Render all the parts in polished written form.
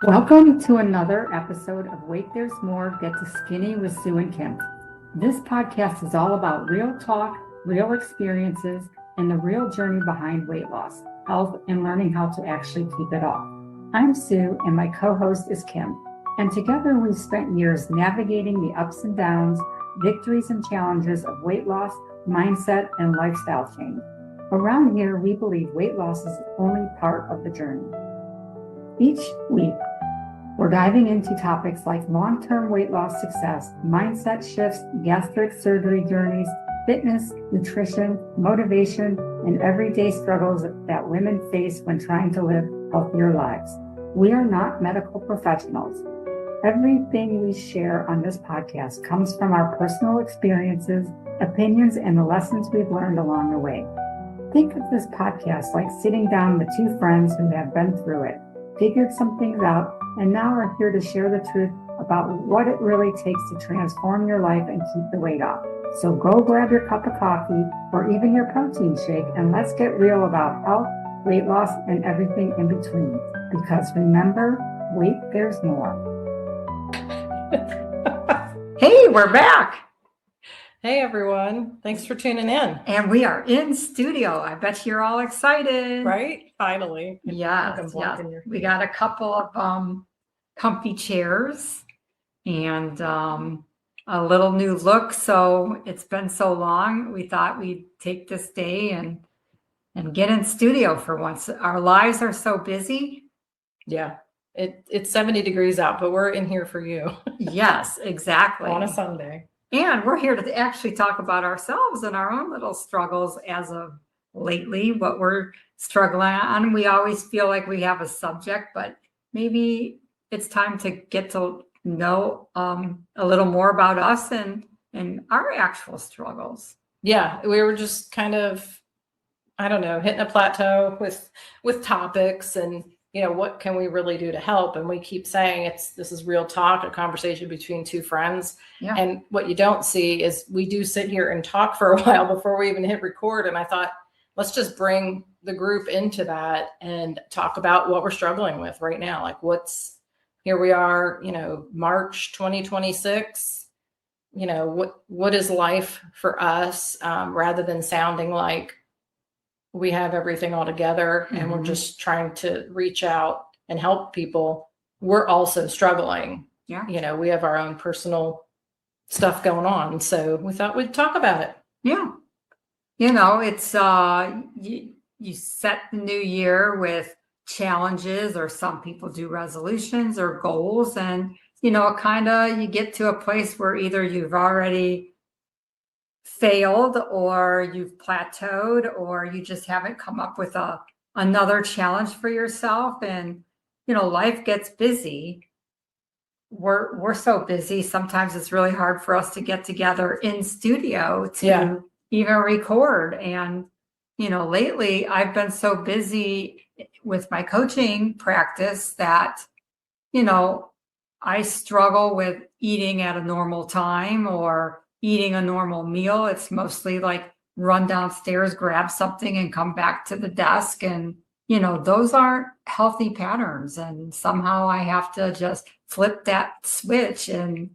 Welcome to another episode of Wait There's More, Get to Skinny with Sue and Kim. This podcast is all about real talk, real experiences, and the real journey behind weight loss, health, and learning how to actually keep it off. I'm Sue, and my co-host is Kim. And together we've spent years navigating the ups and downs, victories and challenges of weight loss, mindset, and lifestyle change. Around here, we believe weight loss is only part of the journey. Each week, we're diving into topics like long-term weight loss success, mindset shifts, gastric surgery journeys, fitness, nutrition, motivation, and everyday struggles that women face when trying to live healthier lives. We are not medical professionals. Everything we share on this podcast comes from our personal experiences, opinions, and the lessons we've learned along the way. Think of this podcast like sitting down with two friends who have been through it, figured some things out, and now are here to share the truth about what it really takes to transform your life and keep the weight off. So go grab your cup of coffee or even your protein shake and let's get real about health, weight loss, and everything in between. Because remember, wait, there's more. Hey, we're back. Hey everyone, thanks for tuning in. And we are in studio. I bet you're all excited. Right? Finally. Yes. We got a couple of comfy chairs and a little new look. So it's been so long. We thought we'd take this day and get in studio for once. Our lives are so busy. Yeah. It's 70 degrees out, but we're in here for you. Yes, exactly. On a Sunday. And we're here to actually talk about ourselves and our own little struggles as of lately, what we're struggling on. We always feel like we have a subject, but maybe it's time to get to know a little more about us and our actual struggles. Yeah, we were just kind of, I don't know, hitting a plateau with topics and, you know, what can we really do to help? And we keep saying this is real talk, a conversation between two friends. Yeah. And what you don't see is we do sit here and talk for a while before we even hit record. And I thought, let's just bring the group into that and talk about what we're struggling with right now. Like here we are, you know, March 2026, you know, what is life for us, rather than sounding like we have everything all together and we're just trying to reach out and help people. We're also struggling. Yeah. You know, we have our own personal stuff going on. So we thought we'd talk about it. Yeah. You know, it's you set the new year with challenges, or some people do resolutions or goals. And, you know, you get to a place where either you've already failed or you've plateaued or you just haven't come up with another challenge for yourself. And, you know, life gets busy. We're so busy. Sometimes it's really hard for us to get together in studio to even record. And, you know, lately I've been so busy with my coaching practice that, you know, I struggle with eating at a normal time or eating a normal meal. It's mostly like run downstairs, grab something and come back to the desk. And, you know, those aren't healthy patterns. And somehow I have to just flip that switch and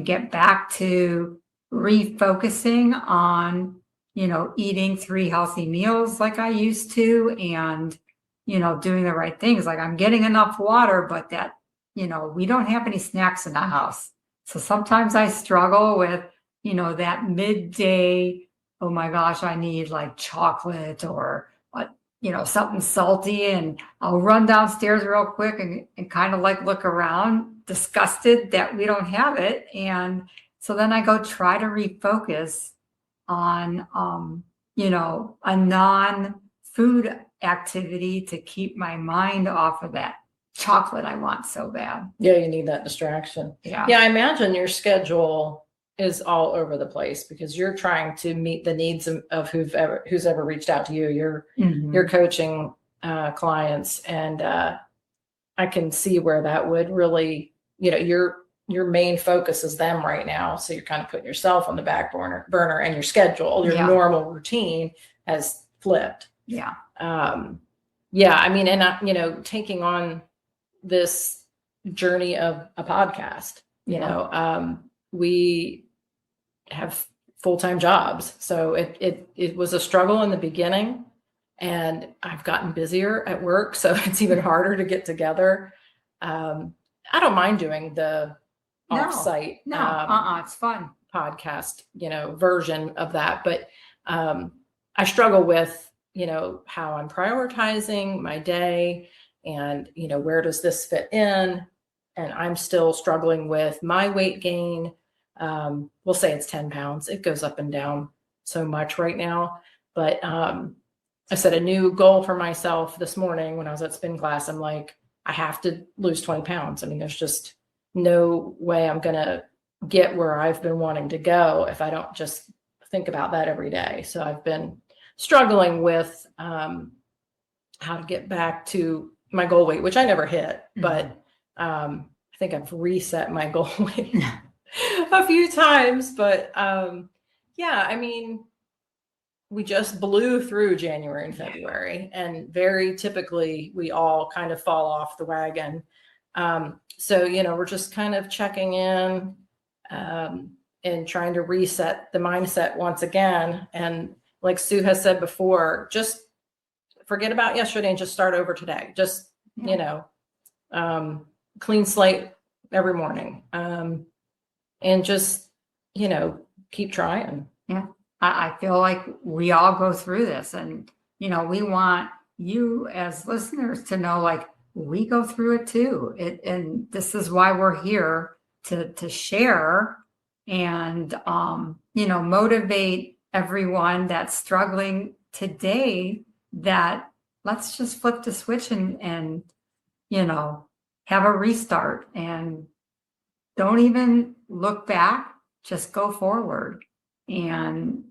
get back to refocusing on, you know, eating 3 healthy meals like I used to, and, you know, doing the right things. Like I'm getting enough water, but that, you know, we don't have any snacks in the house. So sometimes I struggle with, you know, that midday, oh my gosh, I need like chocolate or, you know, something salty. And I'll run downstairs real quick and kind of like look around, disgusted that we don't have it. And so then I go try to refocus on, you know, a non-food activity to keep my mind off of that chocolate I want so bad. Yeah, you need that distraction. Yeah. Yeah, I imagine your schedule is all over the place because you're trying to meet the needs of who's ever reached out to you. You're coaching clients, and I can see where that would really, you know, your main focus is them right now. So you're kind of putting yourself on the back burner, and your schedule, your normal routine has flipped. Yeah. Yeah. I mean, and you know, taking on this journey of a podcast. You know, we have full-time jobs. So it was a struggle in the beginning, and I've gotten busier at work. So it's even harder to get together. I don't mind doing the offsite it's fun podcast, version of that. But I struggle with, how I'm prioritizing my day and, where does this fit in? And I'm still struggling with my weight gain. We'll say it's 10 pounds. It goes up and down so much right now. But I set a new goal for myself this morning when I was at spin class. I'm like, I have to lose 20 pounds. I mean, there's just no way I'm going to get where I've been wanting to go if I don't just think about that every day. So I've been struggling with how to get back to my goal weight, which I never hit, but I think I've reset my goal weight a few times. But yeah, I mean, we just blew through January and February, and very typically we all kind of fall off the wagon. So, we're just kind of checking in and trying to reset the mindset once again. And like Sue has said before, just forget about yesterday and just start over today. Just, clean slate every morning. And just, keep trying. Yeah. I feel like we all go through this, and, we want you as listeners to know, like, we go through it too. And this is why we're here to share and, motivate everyone that's struggling today, that let's just flip the switch and have a restart, and don't even look back, just go forward. And,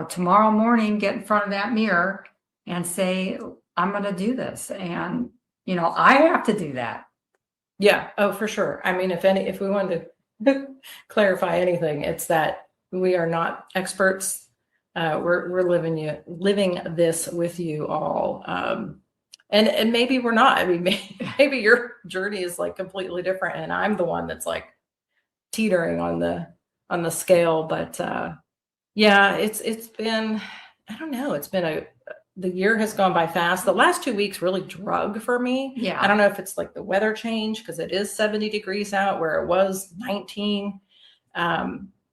tomorrow morning, get in front of that mirror and say, I'm going to do this. And, I have to do that. Yeah. Oh, for sure. I mean, if we wanted to clarify anything, it's that we are not experts. We're living this with you all. And maybe we're not. I mean, maybe your journey is like completely different, and I'm the one that's like teetering on the scale. But yeah, it's been, I don't know. The year has gone by fast. The last 2 weeks really drug for me. Yeah. I don't know if it's like the weather change, because it is 70 degrees out where it was 19.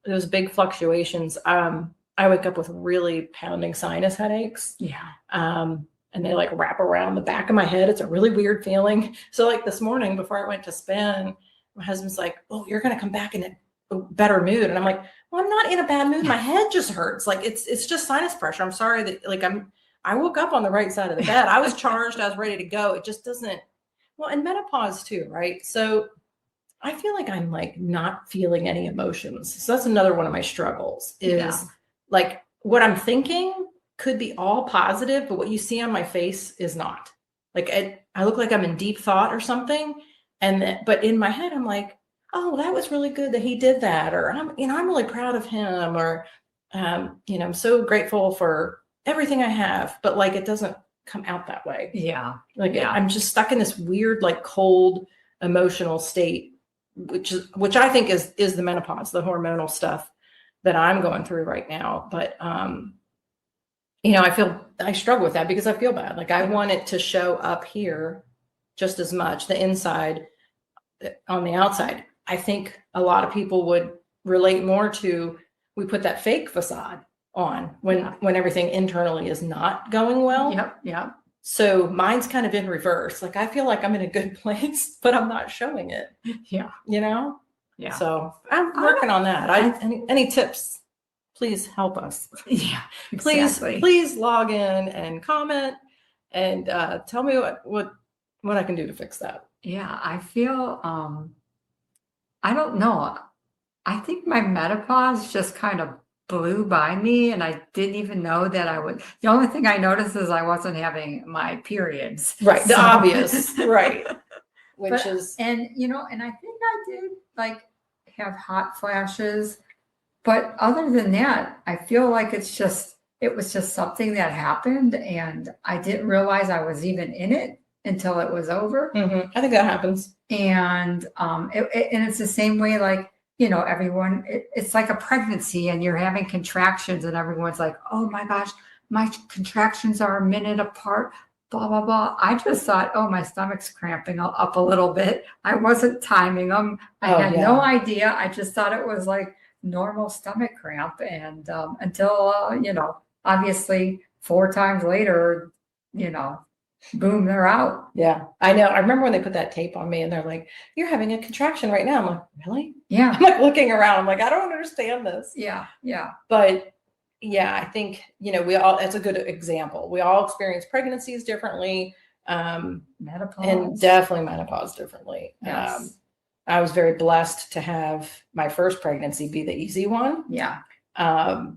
Those big fluctuations. I wake up with really pounding sinus headaches. Yeah. And they like wrap around the back of my head. It's a really weird feeling. So like this morning before I went to spin, my husband's like, "Oh, you're going to come back in a better mood." And I'm like, "Well, I'm not in a bad mood. My head just hurts. Like it's just sinus pressure. I'm sorry that I woke up on the right side of the bed. I was charged. I was ready to go. It just doesn't." Well, and menopause too, right? So I feel like I'm like not feeling any emotions. So that's another one of my struggles is like what I'm thinking could be all positive, but what you see on my face is not. Like I look like I'm in deep thought or something. But in my head, I'm like, "Oh, that was really good that he did that." Or I'm really proud of him. Or, I'm so grateful for everything I have, but like, it doesn't come out that way. Yeah. Like I'm just stuck in this weird, like cold emotional state, which I think is the menopause, the hormonal stuff that I'm going through right now. But, I struggle with that because I feel bad. Like I want it to show up here just as much, the inside on the outside. I think a lot of people would relate more to, we put that fake facade on when everything internally is not going well. Yep. So mine's kind of in reverse. Like I feel like I'm in a good place, but I'm not showing it. Yeah. Yeah. So I'm working on that. Any tips? Please help us. Yeah. Exactly. Please log in and comment and tell me what I can do to fix that. Yeah, I feel I don't know. I think my menopause just kind of blew by me, and I didn't even know that I would. The only thing I noticed is I wasn't having my periods. Right. The obvious. Right. And I think I did like have hot flashes, but other than that, I feel like it was just something that happened, and I didn't realize I was even in it until it was over. I think that happens. And and it's the same way, like, everyone, it's like a pregnancy and you're having contractions and everyone's like, oh my gosh, my contractions are a minute apart, blah, blah, blah. I just thought, oh, my stomach's cramping up a little bit. I wasn't timing them. I had no idea. I just thought it was like normal stomach cramp. And until, obviously 4 times later, boom, they're out. Yeah, I know. I remember when they put that tape on me and they're like, you're having a contraction right now. I'm like, really? Yeah. I'm like looking around. I'm like, I don't understand this. Yeah. Yeah. But yeah, I think, that's a good example. We all experience pregnancies differently. Menopause. And definitely menopause differently. Yes. I was very blessed to have my first pregnancy be the easy one. Yeah. And,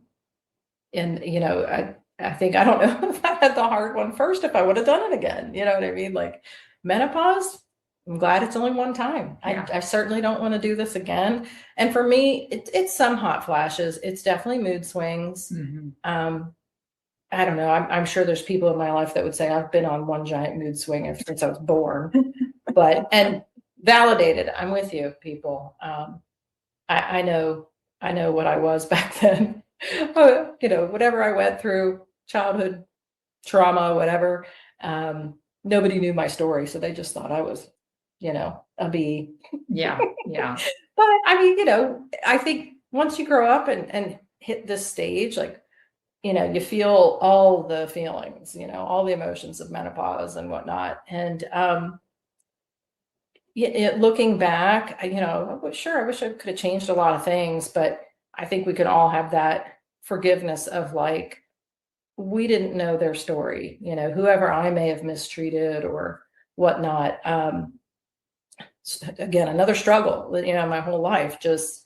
I think, I don't know if I had the hard one first, if I would have done it again. You know what I mean? Like menopause, I'm glad it's only one time. Yeah. I certainly don't want to do this again. And for me, it's some hot flashes. It's definitely mood swings. I don't know. I'm sure there's people in my life that would say I've been on one giant mood swing ever since I was born, and validated. I'm with you, people. I know what I was back then. Whatever I went through, childhood trauma, whatever. Nobody knew my story, so they just thought I was, a bee. Yeah, yeah. But I mean, I think once you grow up and hit this stage, like, you feel all the feelings, all the emotions of menopause and whatnot. And looking back, I wish I could have changed a lot of things, but I think we could all have that forgiveness of like, we didn't know their story, whoever I may have mistreated or whatnot. Again, another struggle, my whole life, just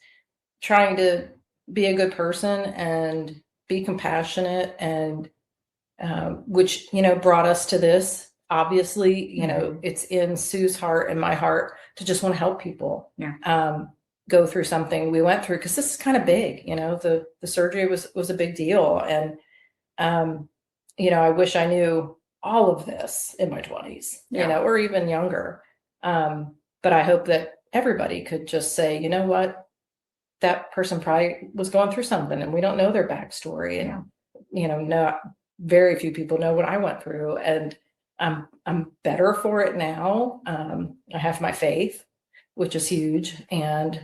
trying to be a good person and be compassionate, and which brought us to this. Obviously, it's in Sue's heart and my heart to just want to help people go through something we went through, because this is kind of big. The surgery was a big deal, and I wish I knew all of this in my 20s, or even younger. But I hope that everybody could just say, you know what, that person probably was going through something and we don't know their backstory. And, very few people know what I went through, and I'm better for it now. I have my faith, which is huge. And,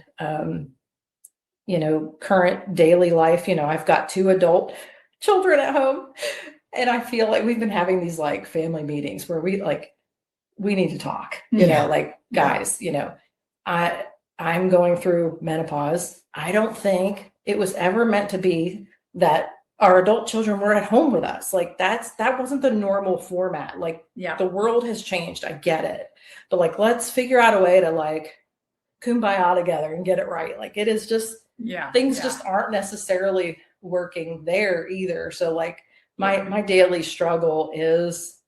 current daily life, I've got 2 adult children at home, and I feel like we've been having these like family meetings where we need to talk, guys, I'm going through menopause. I don't think it was ever meant to be that our adult children were at home with us. Like that wasn't the normal format. Like, the world has changed. I get it. But like, let's figure out a way to like kumbaya together and get it right. Like it is just, things just aren't necessarily working there either. So like my daily struggle is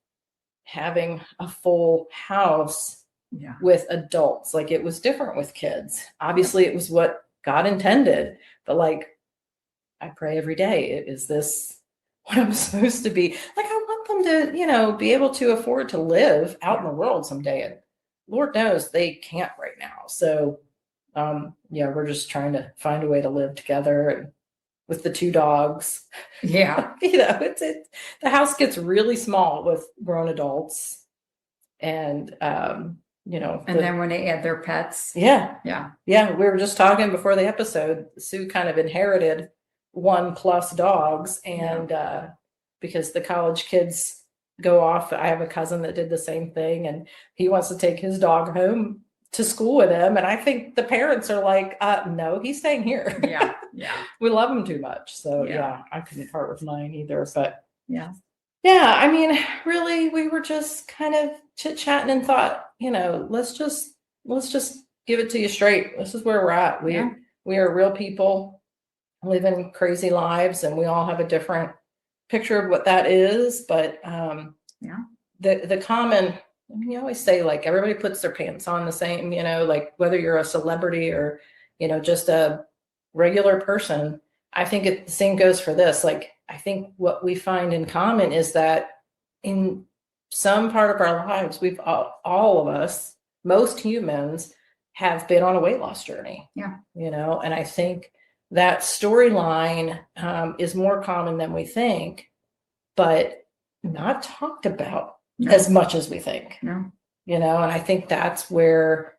having a full house with adults. Like it was different with kids. Obviously it was what God intended, but like, I pray every day, is this what I'm supposed to be? Like, I want them to, be able to afford to live out in the world someday. And Lord knows they can't right now. So, we're just trying to find a way to live together, and with the 2 dogs. Yeah. The house gets really small with grown adults. And, and then when they add their pets. Yeah. We were just talking before the episode, Sue kind of inherited 1+ dogs, and because the college kids go off, I have a cousin that did the same thing, and he wants to take his dog home to school with him, and I think the parents are like, no, he's staying here. We love him too much. So I couldn't part with mine either. But I mean, really, we were just kind of chit-chatting and thought, let's just give it to you straight. This is where we're at. We are real people living crazy lives, and we all have a different picture of what that is. But the common, you always say, like, everybody puts their pants on the same, like whether you're a celebrity or just a regular person. I think the same goes for this. Like, I think what we find in common is that in some part of our lives, we've all of us, most humans have been on a weight loss journey. Yeah. And I think that storyline is more common than we think, but not talked about as much as we think. No. And I think that's where,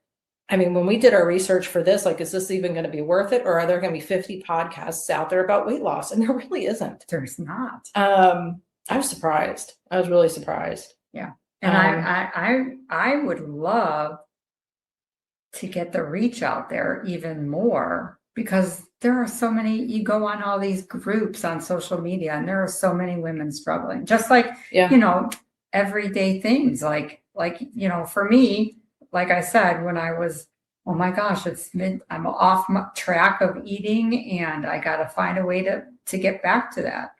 I mean, when we did our research for this, like, is this even going to be worth it? Or are there going to be 50 podcasts out there about weight loss? And there really isn't. There's not. I was surprised. I was really surprised. Yeah. And I would love to get the reach out there even more, because there are so many, you go on all these groups on social media and there are so many women struggling, just like, everyday things like, for me, like I said, when I was, oh my gosh, I'm off track of eating and I got to find a way to get back to that.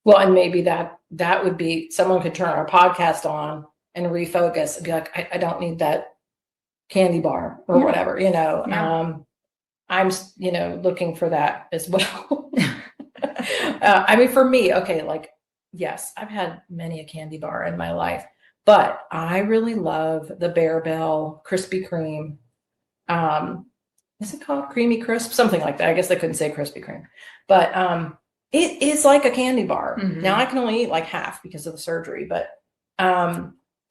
Well, and maybe that would be, someone could turn our podcast on and refocus and be like, I don't need that candy bar or whatever, I'm, looking for that as well. I mean, for me, okay, like, yes, I've had many a candy bar in my life, but I really love the Bear Krispy Kreme. Is it called Creamy Crisp? Something like that. I guess they couldn't say Krispy Kreme, but it is like a candy bar. Mm-hmm. Now I can only eat like half because of the surgery, but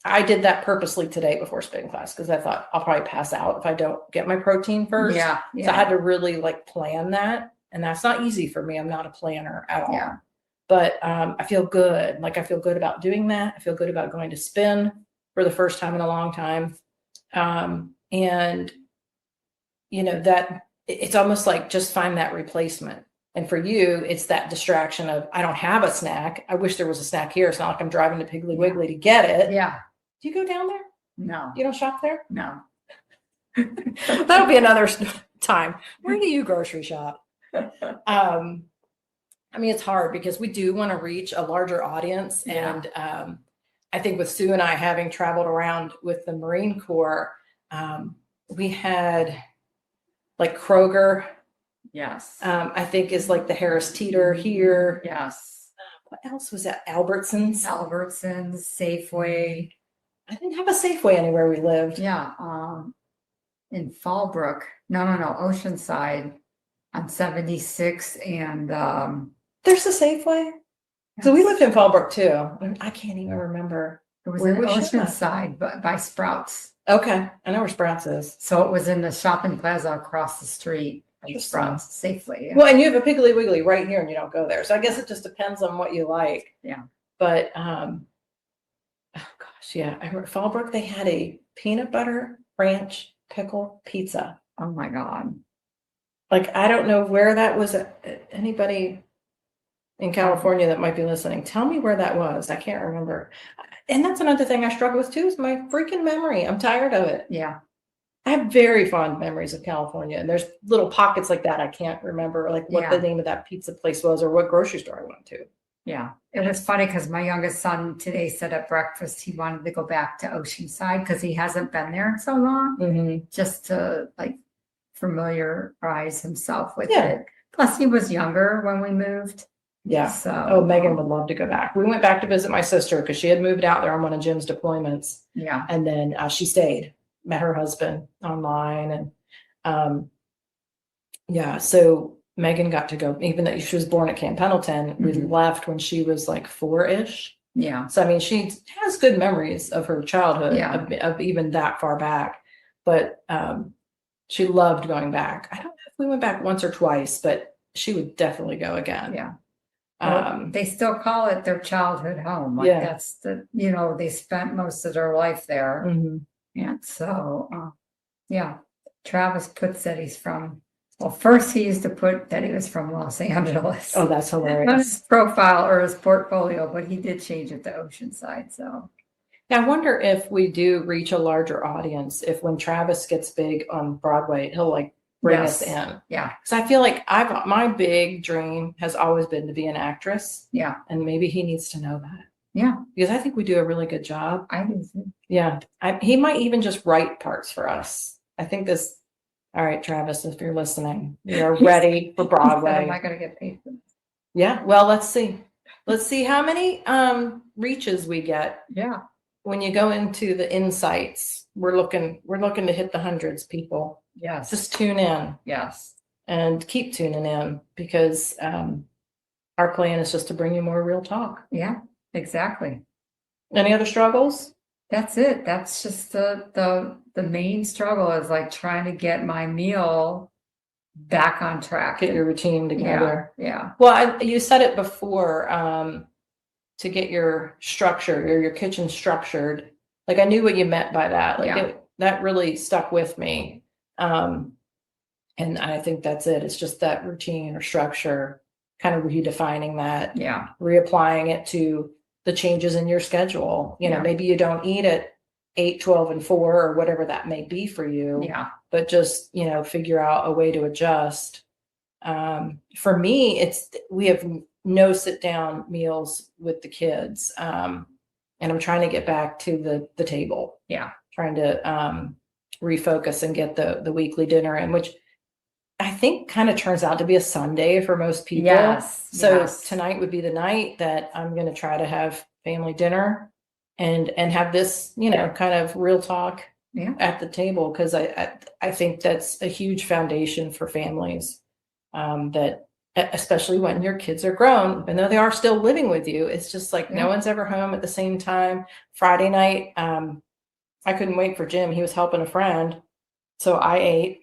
I did that purposely today before spin class because I thought I'll probably pass out if I don't get my protein first. Yeah. So I had to really plan that. And that's not easy for me. I'm not a planner at all. Yeah. But I feel good. Like, I feel good about doing that. I feel good about going to spin for the first time in a long time. And, that it's almost like just find that replacement. And for you, it's that distraction of, I don't have a snack. I wish there was a snack here. It's not like I'm driving to Piggly Wiggly to get it. Yeah. Do you go down there? No. You don't shop there? No. That'll be another time. Where do you grocery shop? I mean, it's hard because we do want to reach a larger audience. Yeah. And I think with Sue and I having traveled around with the Marine Corps, we had like Kroger. Yes. I think is like the Harris Teeter here. Yes. What else was that? Albertsons, Safeway. I didn't have a Safeway anywhere we lived. Yeah. In Fallbrook. No. Oceanside on 76 and there's a Safeway. So we lived in Fallbrook too. I can't even remember. It was Where in was she at? Oceanside by Sprouts. Okay. I know where Sprouts is. So it was in the shopping plaza across the street. Sprouts Safely. Yeah. Well, and you have a Piggly Wiggly right here and you don't go there. So I guess it just depends on what you like. Yeah. But oh gosh, yeah. I remember Fallbrook, they had a peanut butter ranch pickle pizza. Oh my God. Like, I don't know where that was. Anybody in California that might be listening, tell me where that was. I can't remember. And that's another thing I struggle with too, is my freaking memory. I'm tired of it. Yeah. I have very fond memories of California, and there's little pockets like that. I can't remember like what the name of that pizza place was or what grocery store I went to. Yeah. It was funny because my youngest son today said at breakfast he wanted to go back to Oceanside because he hasn't been there in so long, just to familiarize himself with it. Plus he was younger when we moved. Yeah. So Megan would love to go back. We went back to visit my sister because she had moved out there on one of Jim's deployments. Yeah. And then she stayed, met her husband online. And so Megan got to go, even though she was born at Camp Pendleton, we left when she was like 4-ish. Yeah. So, I mean, she has good memories of her childhood, of even that far back. But she loved going back. I don't know if we went back once or twice, but she would definitely go again. Yeah. They still call it their childhood home. Like that's they spent most of their life there. And so, Travis puts that he's from, first he used to put that he was from Los Angeles. Oh, that's hilarious. On his profile or his portfolio, but he did change it to Oceanside. So now I wonder if we do reach a larger audience, if when Travis gets big on Broadway, he'll bring us in. Yeah. Because I feel like my big dream has always been to be an actress. Yeah. And maybe he needs to know that. Yeah. Because I think we do a really good job. I do. Yeah. He might even just write parts for us. I think this. All right, Travis, if you're listening, we are ready for Broadway. Am I going to get paid for this? Yeah. Well, let's see. Let's see how many reaches we get. Yeah. when you go into the insights, we're looking to hit the hundreds, people. Yes. Just tune in. Yes. And keep tuning in, because our plan is just to bring you more real talk. Yeah, exactly. Any other struggles? That's it. That's just the main struggle, is like trying to get my meal back on track. Get your routine together. Yeah. Well, you said it before, to get your structure or your kitchen structured. Like, I knew what you meant by that. Like, that really stuck with me. And I think that's it. It's just that routine or structure, kind of redefining that. Yeah. Reapplying it to the changes in your schedule. You know, maybe you don't eat at 8, 12, and 4, or whatever that may be for you. Yeah. But just, figure out a way to adjust. For me, we have no sit down meals with the kids. And I'm trying to get back to the table. Yeah. Trying to refocus and get the weekly dinner in, which I think kind of turns out to be a Sunday for most people. Yes. So tonight would be the night that I'm going to try to have family dinner and have this, kind of real talk at the table. Because I think that's a huge foundation for families, that especially when your kids are grown, even though they are still living with you, it's just like no one's ever home at the same time. Friday night, I couldn't wait for Jim. He was helping a friend. So I ate.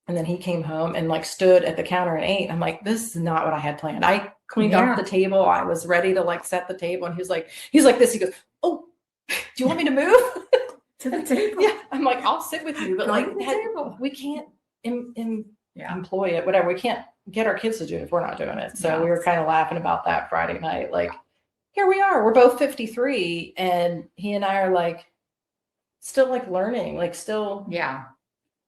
And then he came home and like stood at the counter and ate. I'm like, this is not what I had planned. I cleaned off the table. I was ready to like set the table. And he's like this. He goes, oh, do you want me to move to the table? Yeah. I'm like, I'll sit with you, but Go like to the table. we can't employ it, whatever. We can't get our kids to do it if we're not doing it. So we were kind of laughing about that Friday night. Like, here we are. We're both 53, and he and I are like still like learning, like still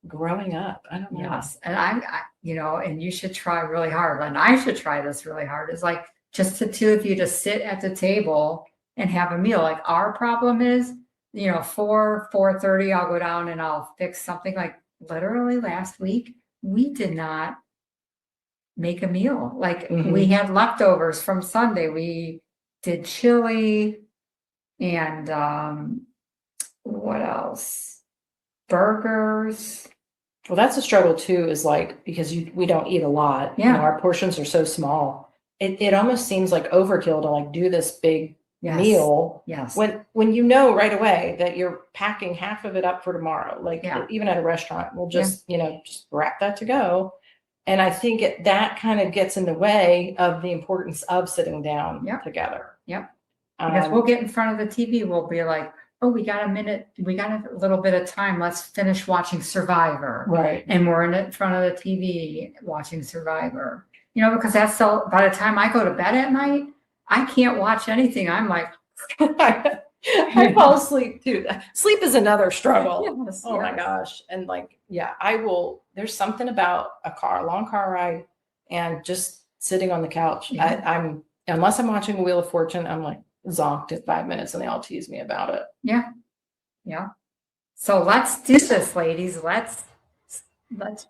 growing up. I don't know. Yes. And and you should try really hard, and I should try this really hard, is like just the two of you to sit at the table and have a meal. Like, our problem is, 4:30, I'll go down and I'll fix something. Like, literally last week, we did not make a meal. Like, we had leftovers from Sunday. We did chili and what else? Burgers. Well, that's a struggle too, is like, because we don't eat a lot. Our portions are so small. It almost seems like overkill to like do this big meal. Yes. When right away that you're packing half of it up for tomorrow. Like even at a restaurant, we'll just, just wrap that to go. And I think that kind of gets in the way of the importance of sitting down together. Yep. Because we'll get in front of the TV. We'll be like, oh, we got a minute. We got a little bit of time. Let's finish watching Survivor. Right. And we're in front of the TV watching Survivor. Because that's by the time I go to bed at night, I can't watch anything. I'm like, I fall asleep too. Sleep is another struggle. Yes, oh my gosh. And like, I will, there's something about a long car ride and just sitting on the couch. I'm unless I'm watching Wheel of Fortune, I'm like zonked at 5 minutes and they all tease me about it. Yeah. So let's do this, ladies. Let's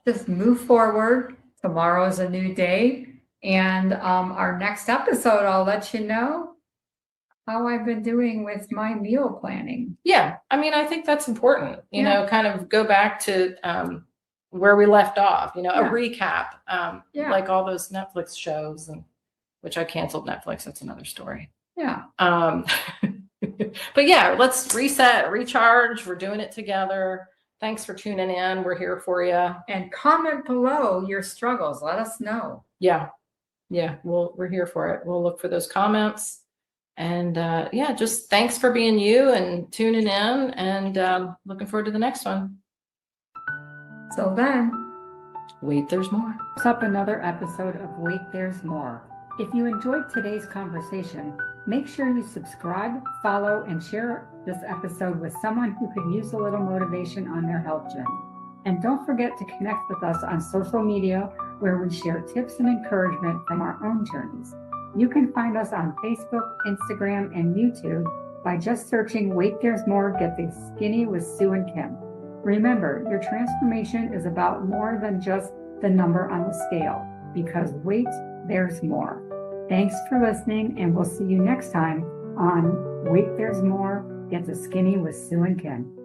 just move forward. Tomorrow's a new day. And our next episode, I'll let you know how I've been doing with my meal planning. Yeah. I mean, I think that's important, kind of go back to where we left off, a recap, like all those Netflix shows, and which I canceled Netflix. That's another story. Yeah. But let's reset, recharge. We're doing it together. Thanks for tuning in. We're here for you. And comment below your struggles. Let us know. Yeah. We're here for it. We'll look for those comments. And just thanks for being you and tuning in, and looking forward to the next one. So then, wait, there's more. What's up? Another episode of Wait, There's More. If you enjoyed today's conversation, make sure you subscribe, follow, and share this episode with someone who could use a little motivation on their health journey. And don't forget to connect with us on social media, where we share tips and encouragement from our own journeys. You can find us on Facebook, Instagram, and YouTube by just searching Wait, There's More, Getting Skinny with Sue and Kim. Remember, your transformation is about more than just the number on the scale, because wait, there's more. Thanks for listening, and we'll see you next time on Wait, There's More, Get the Skinny with Sue and Ken.